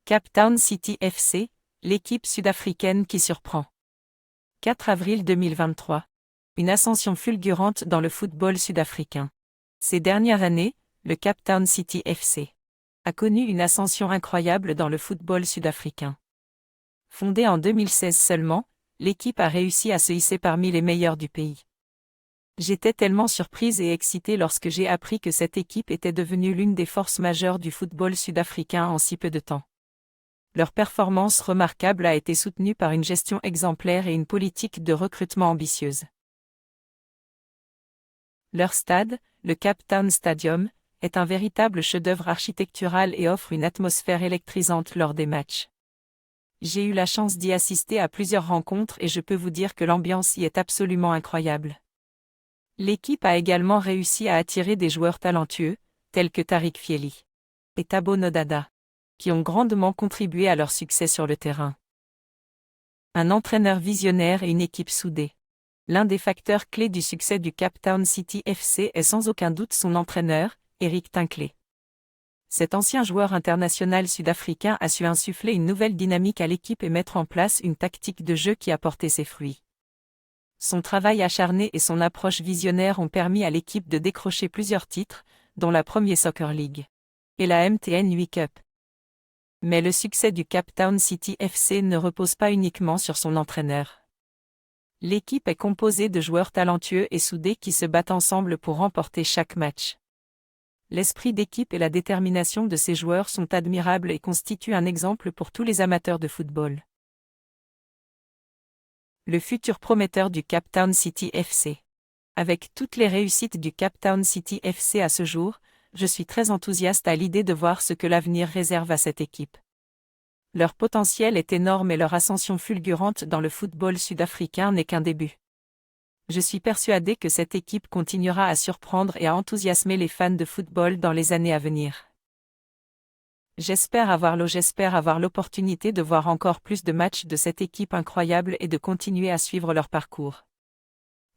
Cape Town City FC, l'équipe sud-africaine qui surprend. 4 avril 2023. Une ascension fulgurante dans le football sud-africain. Ces dernières années, le Cape Town City FC a connu une ascension incroyable dans le football sud-africain. Fondée en 2016 seulement, l'équipe a réussi à se hisser parmi les meilleurs du pays. J'étais tellement surprise et excitée lorsque j'ai appris que cette équipe était devenue l'une des forces majeures du football sud-africain en si peu de temps. Leur performance remarquable a été soutenue par une gestion exemplaire et une politique de recrutement ambitieuse. Leur stade, le Cape Town Stadium, est un véritable chef-d'œuvre architectural et offre une atmosphère électrisante lors des matchs. J'ai eu la chance d'y assister à plusieurs rencontres et je peux vous dire que l'ambiance y est absolument incroyable. L'équipe a également réussi à attirer des joueurs talentueux, tels que Tariq Fieli et Thabo Nodada, qui ont grandement contribué à leur succès sur le terrain. Un entraîneur visionnaire et une équipe soudée. L'un des facteurs clés du succès du Cape Town City FC est sans aucun doute son entraîneur, Eric Tinkley. Cet ancien joueur international sud-africain a su insuffler une nouvelle dynamique à l'équipe et mettre en place une tactique de jeu qui a porté ses fruits. Son travail acharné et son approche visionnaire ont permis à l'équipe de décrocher plusieurs titres, dont la Premier Soccer League et la MTN 8 Cup. Mais le succès du Cape Town City FC ne repose pas uniquement sur son entraîneur. L'équipe est composée de joueurs talentueux et soudés qui se battent ensemble pour remporter chaque match. L'esprit d'équipe et la détermination de ces joueurs sont admirables et constituent un exemple pour tous les amateurs de football. Le futur prometteur du Cape Town City FC. Avec toutes les réussites du Cape Town City FC à ce jour, je suis très enthousiaste à l'idée de voir ce que l'avenir réserve à cette équipe. Leur potentiel est énorme et leur ascension fulgurante dans le football sud-africain n'est qu'un début. Je suis persuadé que cette équipe continuera à surprendre et à enthousiasmer les fans de football dans les années à venir. J'espère avoir l'opportunité de voir encore plus de matchs de cette équipe incroyable et de continuer à suivre leur parcours.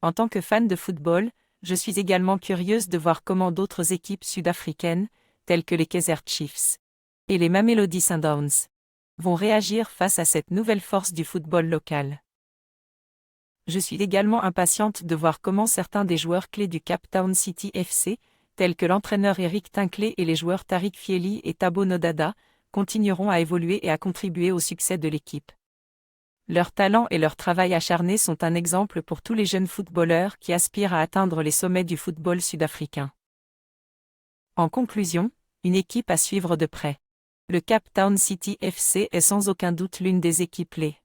En tant que fan de football, je suis également curieuse de voir comment d'autres équipes sud-africaines, telles que les Kaizer Chiefs et les Mamelodi Sundowns, vont réagir face à cette nouvelle force du football local. Je suis également impatiente de voir comment certains des joueurs clés du Cape Town City FC, tels que l'entraîneur Eric Tinkley et les joueurs Tariq Fieli et Thabo Nodada, continueront à évoluer et à contribuer au succès de l'équipe. Leur talent et leur travail acharné sont un exemple pour tous les jeunes footballeurs qui aspirent à atteindre les sommets du football sud-africain. En conclusion, une équipe à suivre de près. Le Cape Town City FC est sans aucun doute l'une des équipes les